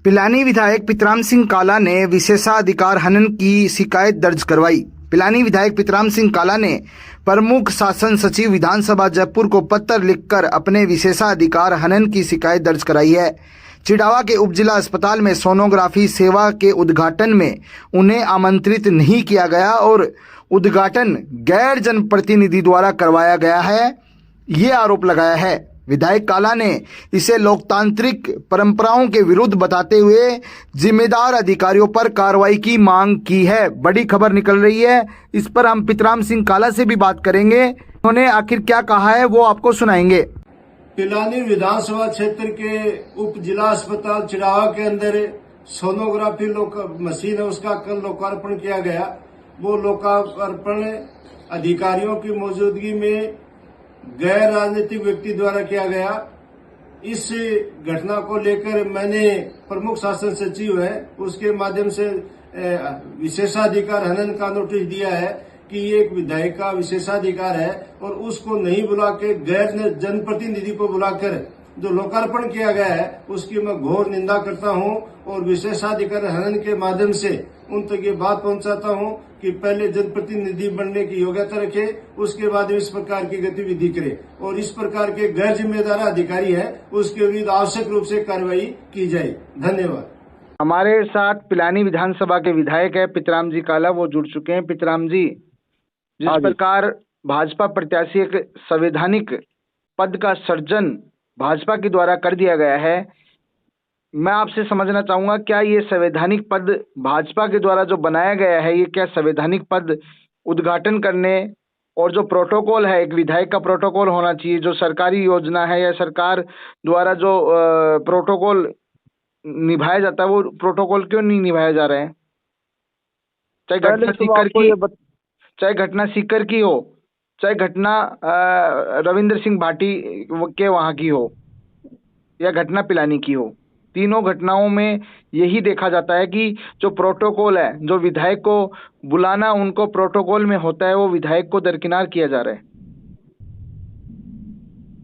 पिलानी विधायक पितराम सिंह काला ने विशेषाधिकार हनन की शिकायत दर्ज करवाई। पिलानी विधायक पितराम सिंह काला ने प्रमुख शासन सचिव विधानसभा जयपुर को पत्र लिखकर अपने विशेषाधिकार हनन की शिकायत दर्ज कराई है। चिड़ावा के उपजिला अस्पताल में सोनोग्राफी सेवा के उद्घाटन में उन्हें आमंत्रित नहीं किया गया और उद्घाटन गैर जनप्रतिनिधि द्वारा करवाया गया है, ये आरोप लगाया है। विधायक काला ने इसे लोकतांत्रिक परंपराओं के विरुद्ध बताते हुए जिम्मेदार अधिकारियों पर कार्रवाई की मांग की है। बड़ी खबर निकल रही है, इस पर हम पितराम सिंह काला से भी बात करेंगे। उन्होंने आखिर क्या कहा है वो आपको सुनाएंगे। पिलानी विधानसभा क्षेत्र के उप जिला अस्पताल चिड़ावा के अंदर सोनोग्राफी मशीन है, उसका कल लोकार्पण किया गया। वो लोकार्पण अधिकारियों की मौजूदगी में गैर राजनीतिक व्यक्ति द्वारा किया गया। इस घटना को लेकर मैंने प्रमुख शासन सचिव है उसके माध्यम से विशेषाधिकार हनन का नोटिस दिया है कि ये एक विधायक का विशेषाधिकार है और उसको नहीं बुला के गैर जनप्रतिनिधि को बुलाकर जो लोकार्पण किया गया है उसकी मैं घोर निंदा करता हूं और विशेषाधिकार हनन के माध्यम से उन तक ये बात पहुंचाता हूं कि पहले जनप्रतिनिधि बनने की योग्यता रखे, उसके बाद इस प्रकार की गतिविधि करे और इस प्रकार के गैर जिम्मेदार अधिकारी है उसके विरुद्ध आवश्यक रूप से कार्रवाई की जाए। धन्यवाद। हमारे साथ पिलानी विधानसभा के विधायक है पितराम जी काला, वो जुड़ चुके हैं। पितराम जी, जिस प्रकार भाजपा प्रत्याशी एक संवैधानिक पद का सृजन भाजपा के द्वारा कर दिया गया है, मैं आपसे समझना चाहूंगा क्या ये संवैधानिक पद भाजपा के द्वारा जो बनाया गया है, ये क्या संवैधानिक पद उद्घाटन करने और जो प्रोटोकॉल है, एक विधायक का प्रोटोकॉल होना चाहिए, जो सरकारी योजना है या सरकार द्वारा जो प्रोटोकॉल निभाया जाता है, वो प्रोटोकॉल क्यों नहीं निभाया जा रहा है? चाहे घटना सीकर की, चाहे घटना सीकर की हो, चाहे घटना रविंद्र सिंह भाटी के वहां की हो या घटना पिलानी की हो, तीनों घटनाओं में यही देखा जाता है कि जो प्रोटोकॉल है, जो विधायक को बुलाना उनको प्रोटोकॉल में होता है, वो विधायक को दरकिनार किया जा रहा है।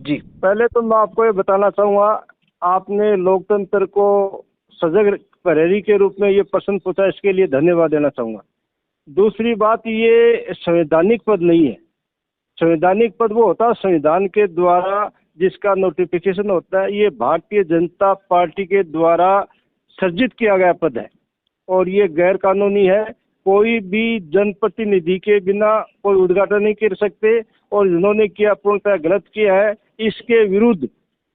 जी, पहले तो मैं आपको ये बताना चाहूंगा, आपने लोकतंत्र को सजग प्रहरी के रूप में ये प्रश्न पूछा, इसके लिए धन्यवाद देना चाहूंगा। दूसरी बात, ये संवैधानिक पद नहीं है। संवैधानिक पद वो होता है संविधान के द्वारा जिसका नोटिफिकेशन होता है, ये भारतीय जनता पार्टी के द्वारा सृजित किया गया पद है और ये गैर कानूनी है। कोई भी जनप्रतिनिधि के बिना कोई उद्घाटन नहीं कर सकते और जिन्होंने किया पूर्णतः गलत किया है। इसके विरुद्ध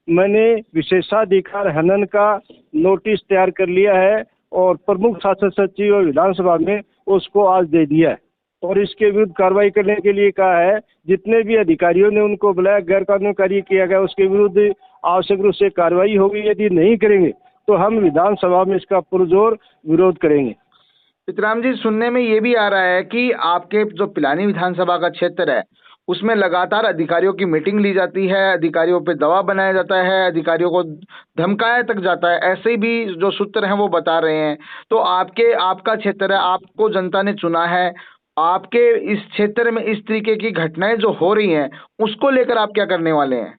मैंने विशेषाधिकार हनन का नोटिस तैयार कर लिया है और प्रमुख शासन सचिव और विधानसभा में उसको आज दे दिया है और इसके विरुद्ध कार्रवाई करने के लिए कहा है। जितने भी अधिकारियों ने उनको बुलाया, गैर कानूनी कार्य किया गया, उसके विरुद्ध आवश्यक रूप से कार्रवाई होगी। यदि नहीं करेंगे तो हम विधानसभा में इसका पुरजोर विरोध करेंगे। पितराम जी, सुनने में ये भी आ रहा है कि आपके जो पिलानी विधानसभा का क्षेत्र है उसमें लगातार अधिकारियों की मीटिंग ली जाती है, अधिकारियों पे दबाव बनाया जाता है, अधिकारियों को धमकाया तक जाता है, ऐसे भी जो सूत्र हैं वो बता रहे हैं। तो आपका क्षेत्र है, आपको जनता ने चुना है, आपके इस क्षेत्र में इस तरीके की घटनाएं जो हो रही हैं उसको लेकर आप क्या करने वाले हैं?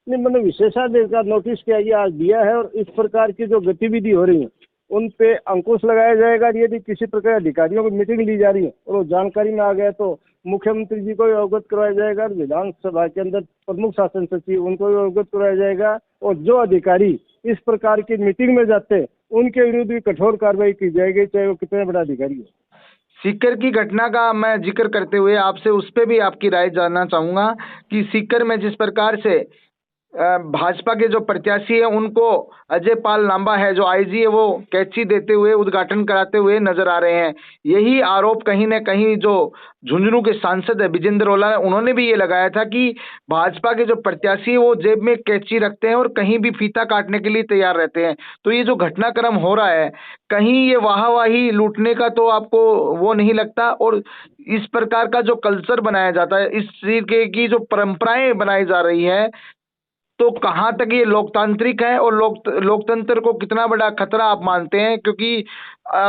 नहीं, मैंने विशेषाधिकार नोटिस किया आज दिया है और इस प्रकार की जो गतिविधि हो रही है उन पे अंकुश लगाया जाएगा। यदि किसी प्रकार अधिकारियों की मीटिंग ली जा रही है और वो जानकारी में आ गया तो मुख्यमंत्री जी को भी अवगत करवाया जाएगा, विधानसभा के अंदर प्रमुख शासन सचिव उनको भी अवगत करवाया जाएगा और जो अधिकारी इस प्रकार की मीटिंग में जाते हैं उनके विरुद्ध भी कठोर कार्रवाई की जाएगी, चाहे वो कितने बड़ा अधिकारी हो। सीकर की घटना का मैं जिक्र करते हुए आपसे उस पर भी आपकी राय जानना चाहूंगा कि सीकर में जिस प्रकार से भाजपा के जो प्रत्याशी है उनको अजय पाल लांबा है जो आईजी है, वो कैची देते हुए उद्घाटन कराते हुए नजर आ रहे हैं। यही आरोप कहीं न कहीं जो झुंझुनू के सांसद है विजेंद्र ओला, उन्होंने भी ये लगाया था कि भाजपा के जो प्रत्याशी है वो जेब में कैची रखते हैं और कहीं भी फीता काटने के लिए तैयार रहते हैं। तो ये जो घटनाक्रम हो रहा है, कहीं ये वाहवाही लूटने का तो आपको वो नहीं लगता? और इस प्रकार का जो कल्चर बनाया जाता है, इस तरीके की जो परंपराएं बनाई जा रही है, तो कहाँ तक ये लोकतांत्रिक है और लोकतंत्र को कितना बड़ा खतरा आप मानते हैं? क्योंकि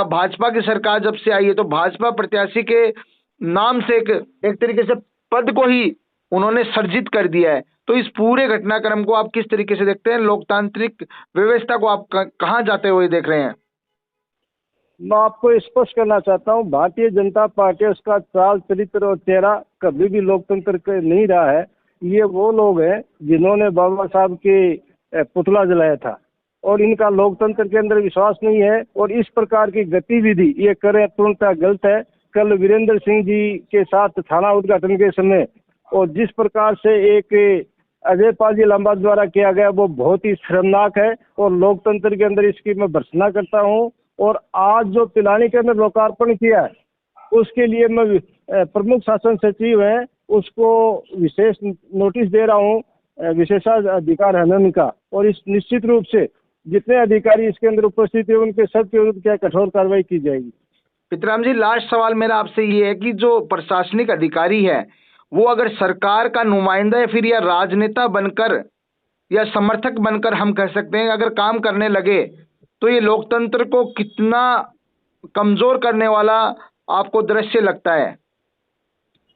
भाजपा की सरकार जब से आई है तो भाजपा प्रत्याशी के नाम से एक तरीके से पद को ही उन्होंने सर्जित कर दिया है। तो इस पूरे घटनाक्रम को आप किस तरीके से देखते हैं? लोकतांत्रिक व्यवस्था को आप कहाँ जाते हुए देख रहे हैं? मैं आपको स्पष्ट करना चाहता हूँ, भारतीय जनता पार्टी, उसका चाल चरित्र और चेहरा कभी भी लोकतंत्र के नहीं रहा है। ये वो लोग हैं जिन्होंने बाबा साहब के पुतला जलाया था, और इनका लोकतंत्र के अंदर विश्वास नहीं है। और इस प्रकार की गतिविधि ये करें पूर्णतः गलत है। कल वीरेंद्र सिंह जी के साथ थाना उद्घाटन के समय और जिस प्रकार से एक अजय पाजी लांबा द्वारा किया गया, वो बहुत ही शर्मनाक है और लोकतंत्र के अंदर इसकी मैं भर्त्सना करता हूँ। और आज जो पिलानी के अंदर लोकार्पण किया है, उसके लिए मैं प्रमुख शासन सचिव है उसको विशेष नोटिस दे रहा हूँ, विशेषाधिकार हनन का। और इस निश्चित रूप से जितने अधिकारी इसके अंदर उपस्थित है उनके सबके विरुद्ध क्या कठोर कार्रवाई की जाएगी। पितराम जी, लास्ट सवाल मेरा आपसे ये है कि जो प्रशासनिक अधिकारी है वो अगर सरकार का नुमाइंदा या फिर या राजनेता बनकर या समर्थक बनकर हम कह सकते हैं अगर काम करने लगे, तो ये लोकतंत्र को कितना कमजोर करने वाला आपको दृश्य लगता है?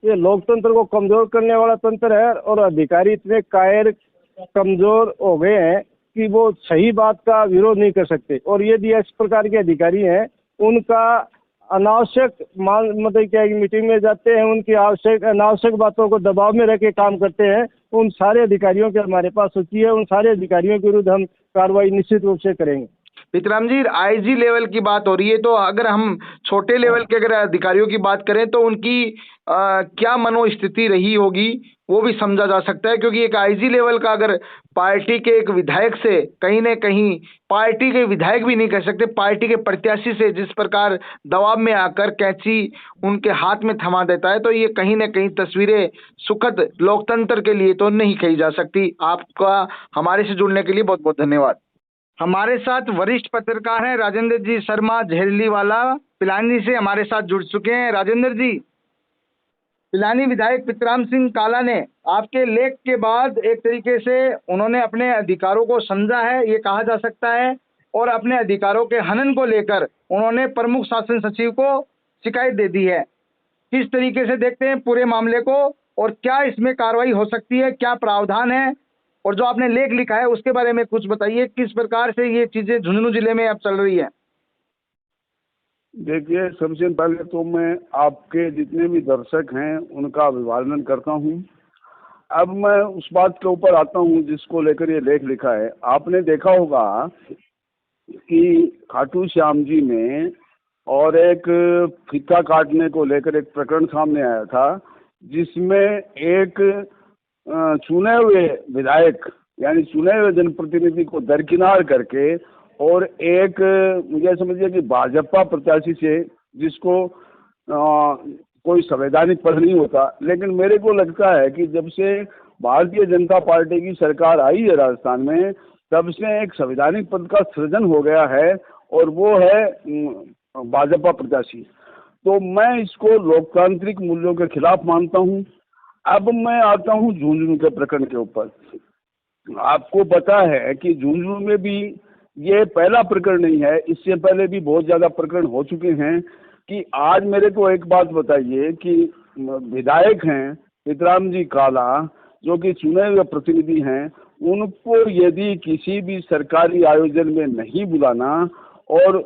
ये लोकतंत्र को कमजोर करने वाला तंत्र है, और अधिकारी इतने कायर कमजोर हो गए हैं कि वो सही बात का विरोध नहीं कर सकते। और यदि इस प्रकार के अधिकारी हैं, उनका अनावश्यक मतलब क्या है, मीटिंग में जाते हैं, उनकी अनावश्यक बातों को दबाव में रख के काम करते हैं, उन सारे अधिकारियों की हमारे पास सूची है। उन सारे अधिकारियों के विरुद्ध हम कार्रवाई निश्चित रूप से करेंगे। पितराम जी, आईजी लेवल की बात हो रही है, तो अगर हम छोटे लेवल के अगर अधिकारियों की बात करें तो उनकी क्या मनोस्थिति रही होगी वो भी समझा जा सकता है। क्योंकि एक आईजी लेवल का अगर पार्टी के एक विधायक से कहीं न कहीं, पार्टी के विधायक भी नहीं कह सकते, पार्टी के प्रत्याशी से जिस प्रकार दबाव में आकर कैंची उनके हाथ में थमा देता है, तो ये कहीं न कहीं तस्वीरें सुखद लोकतंत्र के लिए तो नहीं कही जा सकती। आपका हमारे से जुड़ने के लिए बहुत बहुत धन्यवाद। हमारे साथ वरिष्ठ पत्रकार हैं राजेंद्र जी शर्मा झेरलीवाला, पिलानी से हमारे साथ जुड़ चुके हैं। राजेंद्र जी, पिलानी विधायक पितराम सिंह काला ने आपके लेख के बाद एक तरीके से उन्होंने अपने अधिकारों को समझा है, ये कहा जा सकता है, और अपने अधिकारों के हनन को लेकर उन्होंने प्रमुख शासन सचिव को शिकायत दे दी है। किस तरीके से देखते हैं पूरे मामले को, और क्या इसमें कार्रवाई हो सकती है, क्या प्रावधान है, और जो आपने लेख लिखा है उसके बारे में कुछ बताइए, किस प्रकार से ये चीजें झुंझुनू जिले में अब चल रही है? देखिए, सबसे पहले तो मैं आपके जितने भी दर्शक हैं उनका अभिवादन करता हूं। अब मैं उस बात के ऊपर आता हूं जिसको लेकर ये लेख लिखा है। आपने देखा होगा कि खाटू श्याम जी में और एक फीता काटने को लेकर एक प्रकरण सामने आया था, जिसमें एक चुने हुए विधायक यानी चुने हुए जनप्रतिनिधि को दरकिनार करके और एक मुझे समझिए कि भाजपा प्रत्याशी से, जिसको कोई संवैधानिक पद नहीं होता, लेकिन मेरे को लगता है कि जब से भारतीय जनता पार्टी की सरकार आई है राजस्थान में, तब से एक संवैधानिक पद का सृजन हो गया है, और वो है भाजपा प्रत्याशी। तो मैं इसको लोकतांत्रिक मूल्यों के खिलाफ मानता हूँ। अब मैं आता हूँ झुंझुनू के प्रकरण के ऊपर। आपको पता है कि झुंझुनू में भी ये पहला प्रकरण नहीं है, इससे पहले भी बहुत ज़्यादा प्रकरण हो चुके हैं। कि आज मेरे को एक बात बताइए कि विधायक हैं पितराम जी काला, जो कि चुने हुए प्रतिनिधि हैं, उनको यदि किसी भी सरकारी आयोजन में नहीं बुलाना, और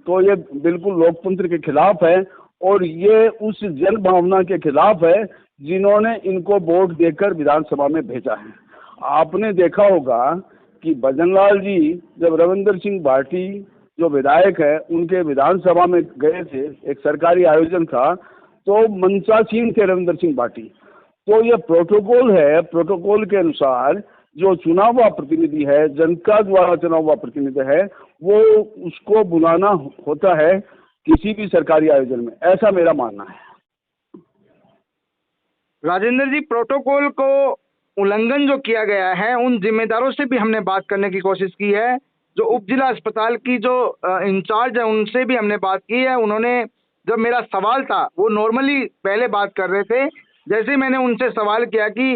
तो ये बिल्कुल लोकतंत्र के खिलाफ है, और ये उस जन भावना के खिलाफ है जिन्होंने इनको वोट देकर विधानसभा में भेजा है। आपने देखा होगा कि भजनलाल जी जब रविंदर सिंह भाटी जो विधायक है उनके विधानसभा में गए थे, एक सरकारी आयोजन था, तो मंचासीन थे रविंदर सिंह भाटी। तो ये प्रोटोकॉल है, प्रोटोकॉल के अनुसार जो चुना हुआ प्रतिनिधि है, जनता द्वारा चुना हुआ प्रतिनिधि है, वो उसको बुलाना होता है किसी भी सरकारी आयोजन में, ऐसा मेरा मानना है। राजेंद्र जी, प्रोटोकॉल को उल्लंघन जो किया गया है, उन जिम्मेदारों से भी हमने बात करने की कोशिश की है। जो उप जिला अस्पताल की जो इंचार्ज है उनसे भी हमने बात की है। उन्होंने, जब मेरा सवाल था, वो नॉर्मली पहले बात कर रहे थे, जैसे मैंने उनसे सवाल किया कि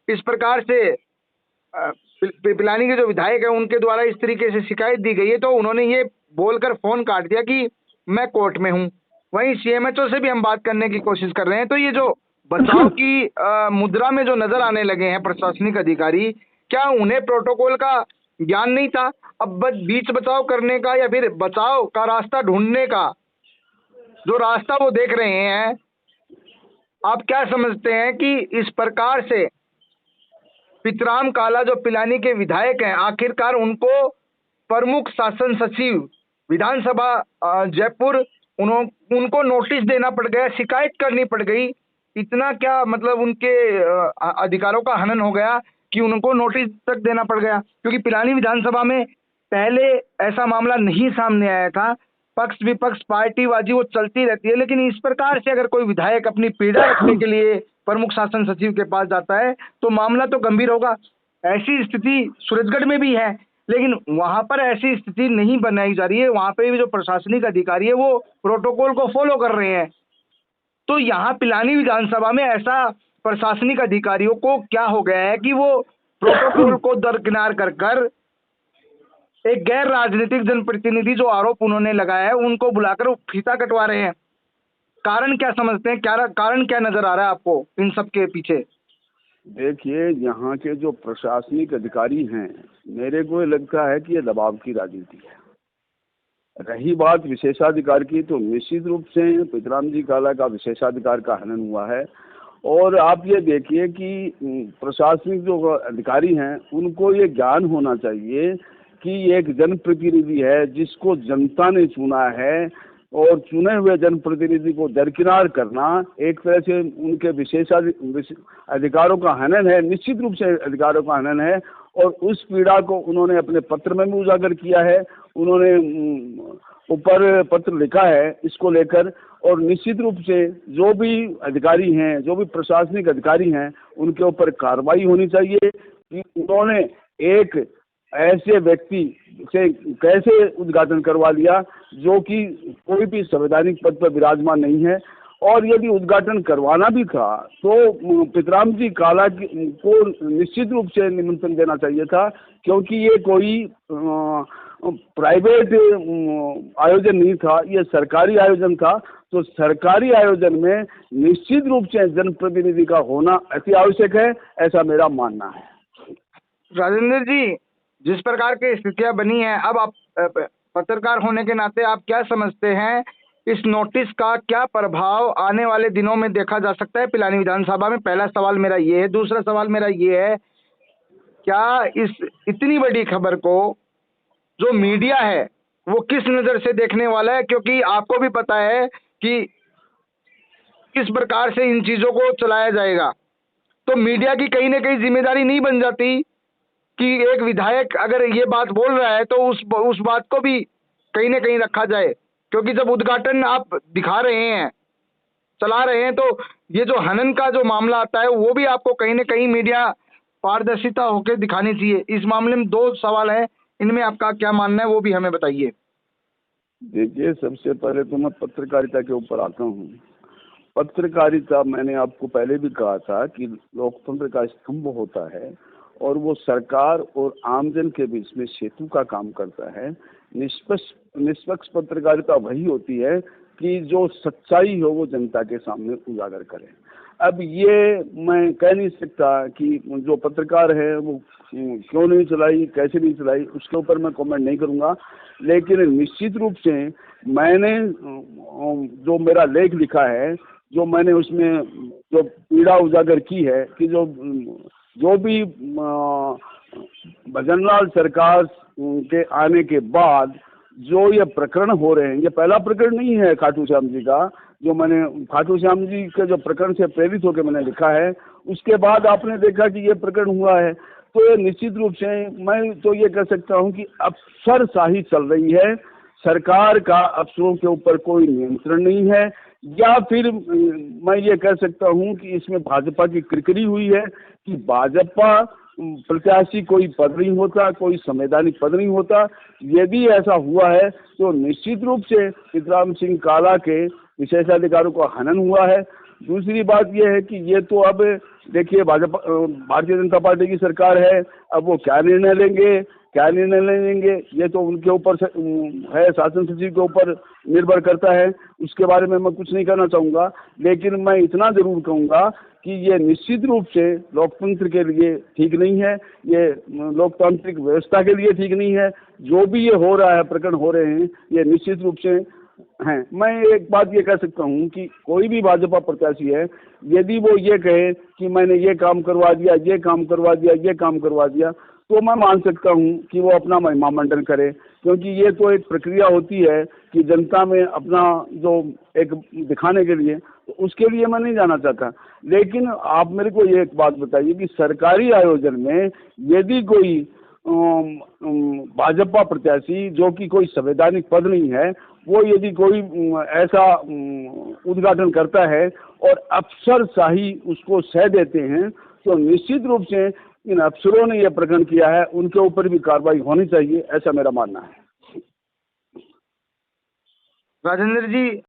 इस प्रकार से पिलानी के जो विधायक है उनके द्वारा इस तरीके से शिकायत दी गई है, तो उन्होंने ये बोलकर फोन काट दिया कि मैं कोर्ट में हूँ। वहीं सीएमएचओ से भी हम बात करने की कोशिश कर रहे हैं। तो ये जो बचाव की मुद्रा में जो नजर आने लगे हैं प्रशासनिक अधिकारी, क्या उन्हें प्रोटोकॉल का ज्ञान नहीं था? अब बीच बचाव करने का या फिर बचाव का रास्ता ढूंढने का जो रास्ता वो देख रहे हैं, आप क्या समझते हैं कि इस प्रकार से पितराम काला जो पिलानी के विधायक हैं, आखिरकार उनको प्रमुख शासन सचिव विधानसभा जयपुर उनको नोटिस देना पड़ गया, शिकायत करनी पड़ गई? इतना क्या मतलब उनके अधिकारों का हनन हो गया कि उनको नोटिस तक देना पड़ गया? क्योंकि पिलानी विधानसभा में पहले ऐसा मामला नहीं सामने आया था। पक्ष विपक्ष पार्टीबाजी वो चलती रहती है, लेकिन इस प्रकार से अगर कोई विधायक अपनी पीड़ा रखने के लिए प्रमुख शासन सचिव के पास जाता है तो मामला तो गंभीर होगा। ऐसी स्थिति सूरजगढ़ में भी है, लेकिन वहां पर ऐसी स्थिति नहीं बनाई जा रही है। वहां पे भी जो प्रशासनिक अधिकारी है वो प्रोटोकॉल को फॉलो कर रहे हैं। तो यहाँ पिलानी विधानसभा में ऐसा प्रशासनिक अधिकारियों को क्या हो गया है कि वो प्रोटोकॉल को दरकिनार कर कर एक गैर राजनीतिक जनप्रतिनिधि जो आरोप उन्होंने लगाया है उनको बुलाकर फीता कटवा रहे हैं? कारण क्या समझते हैं? क्या कारण क्या नजर आ रहा है आपको इन सब के पीछे? देखिए, यहाँ के जो प्रशासनिक अधिकारी हैं, मेरे को ये लगता है कि ये दबाव की राजनीति है। रही बात विशेषाधिकार की, तो निश्चित रूप से पितराम जी काला का विशेषाधिकार का हनन हुआ है। और आप ये देखिए कि प्रशासनिक जो अधिकारी हैं उनको ये ज्ञान होना चाहिए कि एक जनप्रतिनिधि है जिसको जनता ने चुना है, और चुने हुए जनप्रतिनिधि को दरकिनार करना एक तरह से उनके अधिकारों का हनन है, निश्चित रूप से अधिकारों का हनन है। और उस पीड़ा को उन्होंने अपने पत्र में भी उजागर किया है, उन्होंने ऊपर पत्र लिखा है इसको लेकर। और निश्चित रूप से जो भी अधिकारी हैं, जो भी प्रशासनिक अधिकारी हैं, उनके ऊपर कार्रवाई होनी चाहिए कि उन्होंने एक ऐसे व्यक्ति से कैसे उद्घाटन करवा लिया जो कि कोई भी संवैधानिक पद पर विराजमान नहीं है। और यदि उद्घाटन करवाना भी था तो पितराम जी काला को निश्चित रूप से निमंत्रण देना चाहिए था, क्योंकि ये कोई प्राइवेट आयोजन नहीं था, ये सरकारी आयोजन था। तो सरकारी आयोजन में निश्चित रूप से जनप्रतिनिधि का होना अति आवश्यक है, ऐसा मेरा मानना है। राजेंद्र जी, जिस प्रकार की स्थितियां बनी हैं, अब आप पत्रकार होने के नाते आप क्या समझते हैं इस नोटिस का क्या प्रभाव आने वाले दिनों में देखा जा सकता है पिलानी विधानसभा में? पहला सवाल मेरा ये है। दूसरा सवाल मेरा ये है, क्या इस इतनी बड़ी खबर को जो मीडिया है वो किस नज़र से देखने वाला है? क्योंकि आपको भी पता है कि किस प्रकार से इन चीज़ों को चलाया जाएगा। तो मीडिया की कहीं ना कहीं जिम्मेदारी नहीं बन जाती कि एक विधायक अगर ये बात बोल रहा है तो उस बात को भी कहीं ना कहीं रखा जाए? क्योंकि जब उद्घाटन आप दिखा रहे हैं, चला रहे हैं, तो ये जो हनन का जो मामला आता है वो भी आपको कहीं ना कहीं मीडिया पारदर्शिता होकर दिखानी चाहिए। इस मामले में दो सवाल हैं, इनमें आपका क्या मानना है वो भी हमें बताइए। देखिए, सबसे पहले तो मैं पत्रकारिता के ऊपर आता हूँ। पत्रकारिता, मैंने आपको पहले भी कहा था कि लोकतंत्र का स्तंभ होता है और वो सरकार और आमजन के बीच में सेतु का काम करता है। निष्पक्ष पत्रकारिता वही होती है कि जो सच्चाई हो वो जनता के सामने उजागर करे। अब ये मैं कह नहीं सकता कि जो पत्रकार है वो क्यों नहीं चलाई, कैसे नहीं चलाई, उसके ऊपर मैं कमेंट नहीं करूँगा। लेकिन निश्चित रूप से मैंने जो मेरा लेख लिखा है, जो मैंने उसमें जो पीड़ा उजागर की है कि जो भी भजनलाल सरकार के आने के बाद जो ये प्रकरण हो रहे हैं, ये पहला प्रकरण नहीं है खाटू श्याम जी का। जो मैंने खाटू श्याम जी के जो प्रकरण से प्रेरित होकर मैंने लिखा है, उसके बाद आपने देखा कि ये प्रकरण हुआ है। तो ये निश्चित रूप से मैं तो ये कह सकता हूँ कि अफसरशाही चल रही है, सरकार का अफसरों के ऊपर कोई नियंत्रण नहीं है। या फिर मैं ये कह सकता हूँ कि इसमें भाजपा की किरकिरी हुई है कि भाजपा प्रत्याशी कोई पद नहीं होता, कोई संवैधानिक पद नहीं होता। यदि ऐसा हुआ है तो निश्चित रूप से पितराम सिंह काला के विशेषाधिकारों का हनन हुआ है। दूसरी बात यह है कि ये तो अब देखिए, भारतीय जनता पार्टी की सरकार है, अब वो क्या निर्णय लेंगे क्या निर्णय लेंगे ये तो उनके ऊपर है, शासन सचिव के ऊपर निर्भर करता है। उसके बारे में मैं कुछ नहीं कहना चाहूँगा, लेकिन मैं इतना जरूर कहूँगा कि ये निश्चित रूप से लोकतंत्र के लिए ठीक नहीं है, ये लोकतांत्रिक व्यवस्था के लिए ठीक नहीं है। जो भी ये हो रहा है, प्रकरण हो रहे हैं, ये निश्चित रूप से हैं। मैं एक बात ये कह सकता हूँ कि कोई भी भाजपा प्रत्याशी है, यदि वो ये कहे कि मैंने ये काम करवा दिया, ये काम करवा दिया, ये काम करवा दिया, तो मैं मान सकता हूँ कि वो अपना महिमा मंडन करे, क्योंकि ये तो एक प्रक्रिया होती है कि जनता में अपना जो एक दिखाने के लिए, तो उसके लिए मैं नहीं जाना चाहता। लेकिन आप मेरे को ये एक बात बताइए कि सरकारी आयोजन में यदि कोई भाजपा प्रत्याशी जो कि कोई संवैधानिक पद नहीं है, वो यदि कोई ऐसा उद्घाटन करता है और अफसरशाही उसको सह देते हैं, तो निश्चित रूप से इन अफसरों ने यह प्रकरण किया है, उनके ऊपर भी कार्रवाई होनी चाहिए, ऐसा मेरा मानना है। राजेंद्र जी,